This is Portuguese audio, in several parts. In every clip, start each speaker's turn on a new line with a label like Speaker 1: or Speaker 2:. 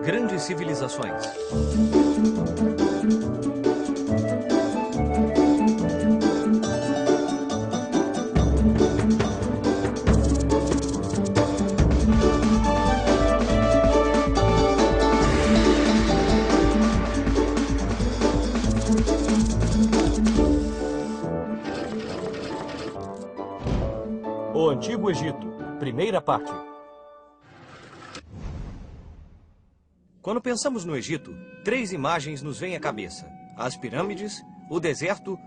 Speaker 1: Grandes civilizações. O Antigo Egito, primeira parte. Quando pensamos no Egito, 3 imagens nos vêm à cabeça: as pirâmides, o deserto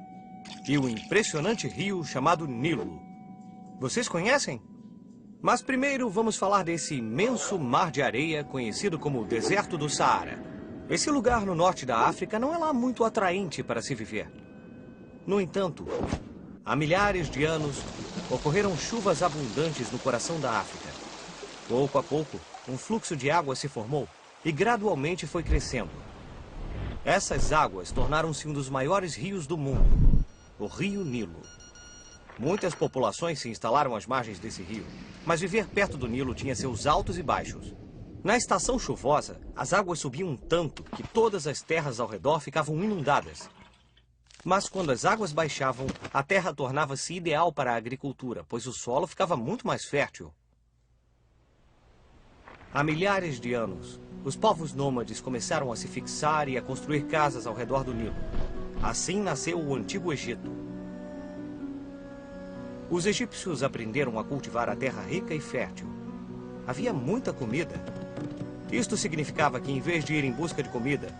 Speaker 1: e o impressionante rio chamado Nilo. Vocês conhecem? Mas primeiro vamos falar desse imenso mar de areia conhecido como o deserto do Saara. Esse lugar no norte da África não é lá muito atraente para se viver. No entanto, há milhares de anos, ocorreram chuvas abundantes no coração da África. Pouco a pouco, um fluxo de água se formou e gradualmente foi crescendo. Essas águas tornaram-se um dos maiores rios do mundo, o Rio Nilo. Muitas populações se instalaram às margens desse rio, mas viver perto do Nilo tinha seus altos e baixos. Na estação chuvosa, as águas subiam tanto que todas as terras ao redor ficavam inundadas. Mas quando as águas baixavam, a terra tornava-se ideal para a agricultura, pois o solo ficava muito mais fértil. Há milhares de anos, os povos nômades começaram a se fixar e a construir casas ao redor do Nilo. Assim nasceu o Antigo Egito. Os egípcios aprenderam a cultivar a terra rica e fértil. Havia muita comida. Isto significava que, em vez de ir em busca de comida,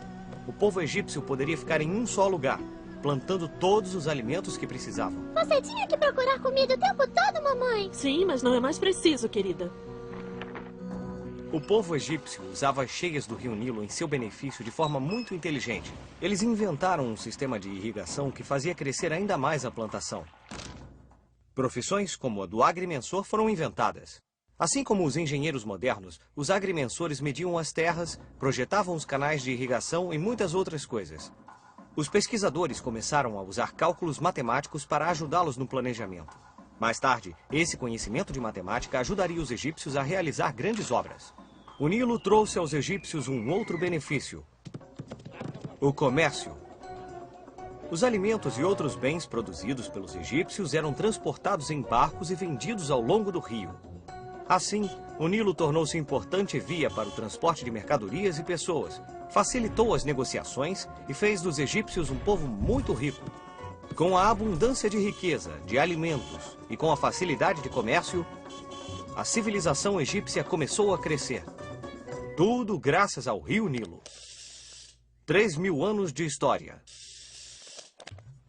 Speaker 1: o povo egípcio poderia ficar em um só lugar, plantando todos os alimentos que precisavam.
Speaker 2: Você tinha que procurar comida o tempo todo, mamãe.
Speaker 3: Sim, mas não é mais preciso, querida.
Speaker 1: O povo egípcio usava as cheias do rio Nilo em seu benefício de forma muito inteligente. Eles inventaram um sistema de irrigação que fazia crescer ainda mais a plantação. Profissões como a do agrimensor foram inventadas. Assim como os engenheiros modernos, os agrimensores mediam as terras, projetavam os canais de irrigação e muitas outras coisas. Os pesquisadores começaram a usar cálculos matemáticos para ajudá-los no planejamento. Mais tarde, esse conhecimento de matemática ajudaria os egípcios a realizar grandes obras. O Nilo trouxe aos egípcios um outro benefício: o comércio. Os alimentos e outros bens produzidos pelos egípcios eram transportados em barcos e vendidos ao longo do rio. Assim, o Nilo tornou-se importante via para o transporte de mercadorias e pessoas, facilitou as negociações e fez dos egípcios um povo muito rico. Com a abundância de riqueza, de alimentos e com a facilidade de comércio, a civilização egípcia começou a crescer. Tudo graças ao rio Nilo. 3.000 anos de história.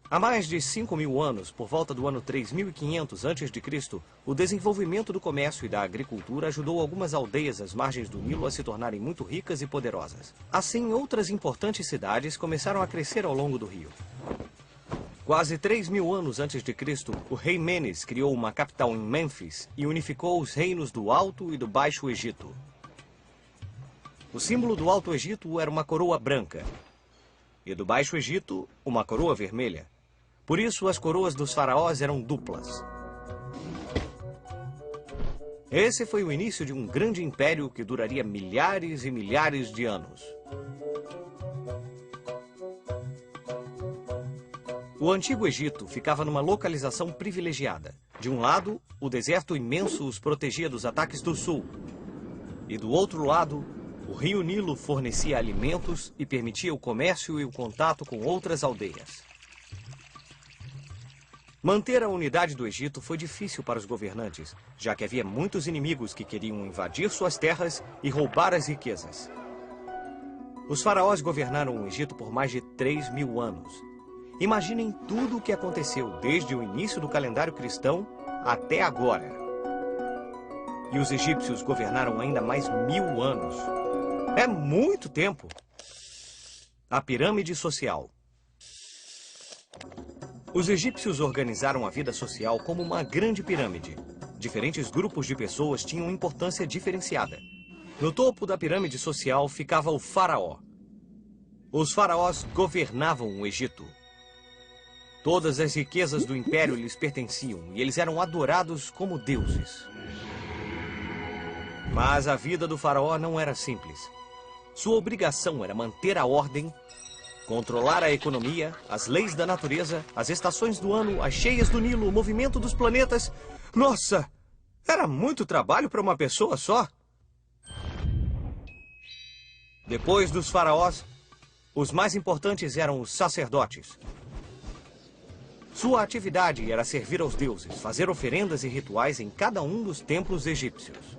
Speaker 1: Há mais de 5.000 anos, por volta do ano 3.500 a.C., o desenvolvimento do comércio e da agricultura ajudou algumas aldeias às margens do Nilo a se tornarem muito ricas e poderosas. Assim, outras importantes cidades começaram a crescer ao longo do rio. Quase 3.000 anos antes de Cristo, o rei Menes criou uma capital em Mênfis e unificou os reinos do Alto e do Baixo Egito. O símbolo do Alto Egito era uma coroa branca e do Baixo Egito, uma coroa vermelha. Por isso, as coroas dos faraós eram duplas. Esse foi o início de um grande império que duraria milhares e milhares de anos. O Antigo Egito ficava numa localização privilegiada. De um lado, o deserto imenso os protegia dos ataques do sul. E do outro lado, o rio Nilo fornecia alimentos e permitia o comércio e o contato com outras aldeias. Manter a unidade do Egito foi difícil para os governantes, já que havia muitos inimigos que queriam invadir suas terras e roubar as riquezas. Os faraós governaram o Egito por mais de 3.000 anos. Imaginem tudo o que aconteceu desde o início do calendário cristão até agora. E os egípcios governaram ainda mais 1.000 anos. É muito tempo! A pirâmide social. Os egípcios organizaram a vida social como uma grande pirâmide. Diferentes grupos de pessoas tinham importância diferenciada. No topo da pirâmide social ficava o faraó. Os faraós governavam o Egito. Todas as riquezas do Império lhes pertenciam e eles eram adorados como deuses. Mas a vida do faraó não era simples. Sua obrigação era manter a ordem, controlar a economia, as leis da natureza, as estações do ano, as cheias do Nilo, o movimento dos planetas. Nossa! Era muito trabalho para uma pessoa só. Depois dos faraós, os mais importantes eram os sacerdotes. Sua atividade era servir aos deuses, fazer oferendas e rituais em cada um dos templos egípcios.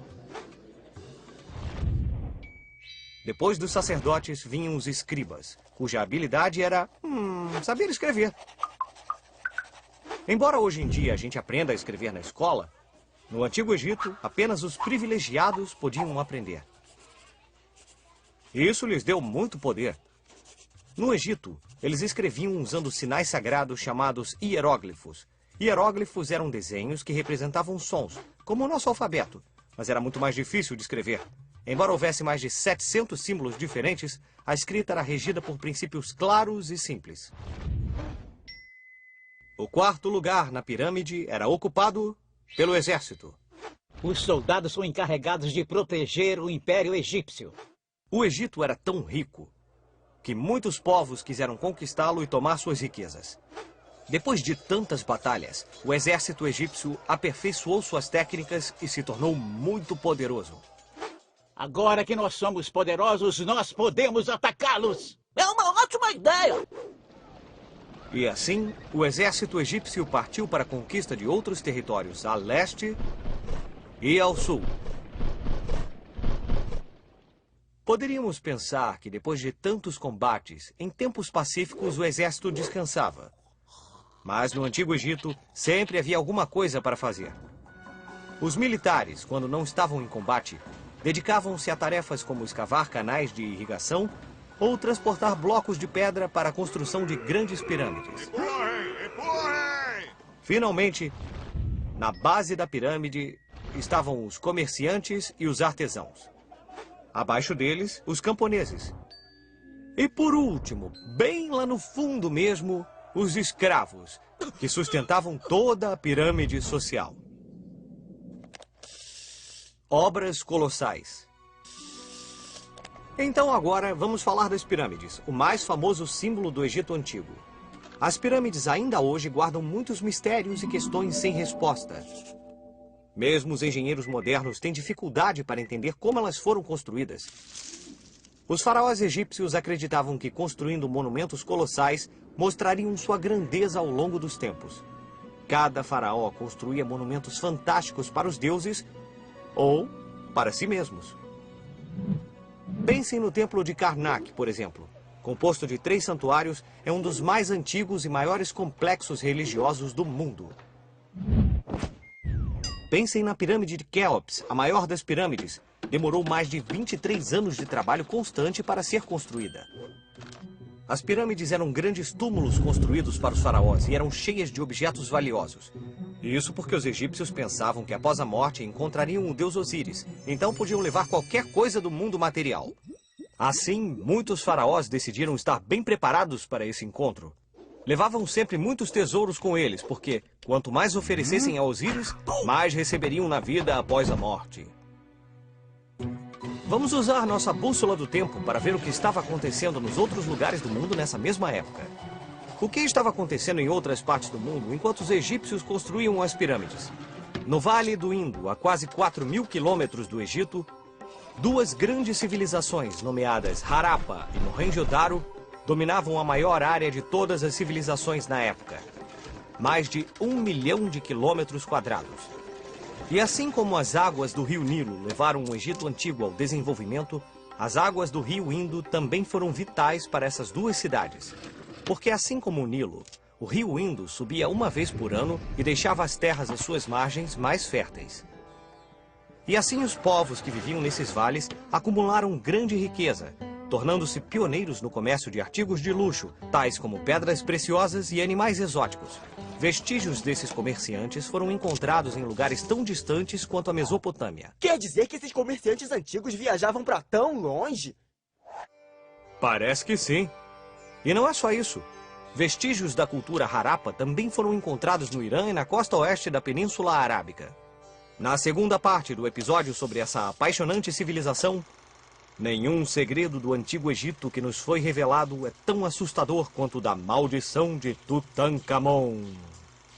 Speaker 1: Depois dos sacerdotes vinham os escribas, cuja habilidade era saber escrever. Embora hoje em dia a gente aprenda a escrever na escola, no Antigo Egito apenas os privilegiados podiam aprender. Isso lhes deu muito poder. No Egito, eles escreviam usando sinais sagrados chamados hieróglifos. Hieróglifos eram desenhos que representavam sons, como o nosso alfabeto, mas era muito mais difícil de escrever. Embora houvesse mais de 700 símbolos diferentes, a escrita era regida por princípios claros e simples. O quarto lugar na pirâmide era ocupado pelo exército.
Speaker 4: Os soldados são encarregados de proteger o Império Egípcio.
Speaker 1: O Egito era tão rico que muitos povos quiseram conquistá-lo e tomar suas riquezas. Depois de tantas batalhas, o exército egípcio aperfeiçoou suas técnicas e se tornou muito poderoso.
Speaker 4: Agora que nós somos poderosos, nós podemos atacá-los! É uma ótima ideia!
Speaker 1: E assim, o exército egípcio partiu para a conquista de outros territórios a leste e ao sul. Poderíamos pensar que depois de tantos combates, em tempos pacíficos o exército descansava. Mas no Antigo Egito, sempre havia alguma coisa para fazer. Os militares, quando não estavam em combate, dedicavam-se a tarefas como escavar canais de irrigação ou transportar blocos de pedra para a construção de grandes pirâmides. Finalmente, na base da pirâmide estavam os comerciantes e os artesãos. Abaixo deles, os camponeses. E por último, bem lá no fundo mesmo, os escravos, que sustentavam toda a pirâmide social. Obras colossais. Então agora vamos falar das pirâmides, o mais famoso símbolo do Egito Antigo. As pirâmides ainda hoje guardam muitos mistérios e questões sem resposta. Mesmo os engenheiros modernos têm dificuldade para entender como elas foram construídas. Os faraós egípcios acreditavam que construindo monumentos colossais mostrariam sua grandeza ao longo dos tempos. Cada faraó construía monumentos fantásticos para os deuses ou para si mesmos. Pensem no Templo de Karnak, por exemplo. Composto de 3 santuários, é um dos mais antigos e maiores complexos religiosos do mundo. Pensem na pirâmide de Quéops, a maior das pirâmides. Demorou mais de 23 anos de trabalho constante para ser construída. As pirâmides eram grandes túmulos construídos para os faraós e eram cheias de objetos valiosos. Isso porque os egípcios pensavam que após a morte encontrariam o deus Osíris, então podiam levar qualquer coisa do mundo material. Assim, muitos faraós decidiram estar bem preparados para esse encontro. Levavam sempre muitos tesouros com eles, porque quanto mais oferecessem a Osíris, mais receberiam na vida após a morte. Vamos usar nossa bússola do tempo para ver o que estava acontecendo nos outros lugares do mundo nessa mesma época. O que estava acontecendo em outras partes do mundo enquanto os egípcios construíam as pirâmides? No Vale do Indo, a quase 4.000 quilômetros do Egito, 2 grandes civilizações, nomeadas Harappa e Mohenjo-Daro, dominavam a maior área de todas as civilizações na época. Mais de 1 milhão de quilômetros quadrados. E assim como as águas do rio Nilo levaram o Egito Antigo ao desenvolvimento, as águas do rio Indo também foram vitais para essas 2 cidades. Porque assim como o Nilo, o rio Indo subia uma vez por ano e deixava as terras às suas margens mais férteis. E assim os povos que viviam nesses vales acumularam grande riqueza, tornando-se pioneiros no comércio de artigos de luxo, tais como pedras preciosas e animais exóticos. Vestígios desses comerciantes foram encontrados em lugares tão distantes quanto a Mesopotâmia.
Speaker 5: Quer dizer que esses comerciantes antigos viajavam para tão longe?
Speaker 1: Parece que sim. E não é só isso. Vestígios da cultura Harappa também foram encontrados no Irã e na costa oeste da Península Arábica. Na segunda parte do episódio sobre essa apaixonante civilização, nenhum segredo do Antigo Egito que nos foi revelado é tão assustador quanto o da maldição de Tutankhamon.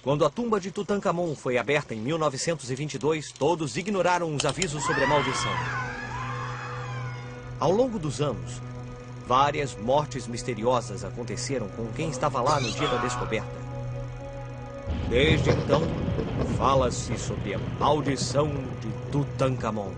Speaker 1: Quando a tumba de Tutankhamon foi aberta em 1922, todos ignoraram os avisos sobre a maldição. Ao longo dos anos, várias mortes misteriosas aconteceram com quem estava lá no dia da descoberta. Desde então, fala-se sobre a maldição de Tutankhamon.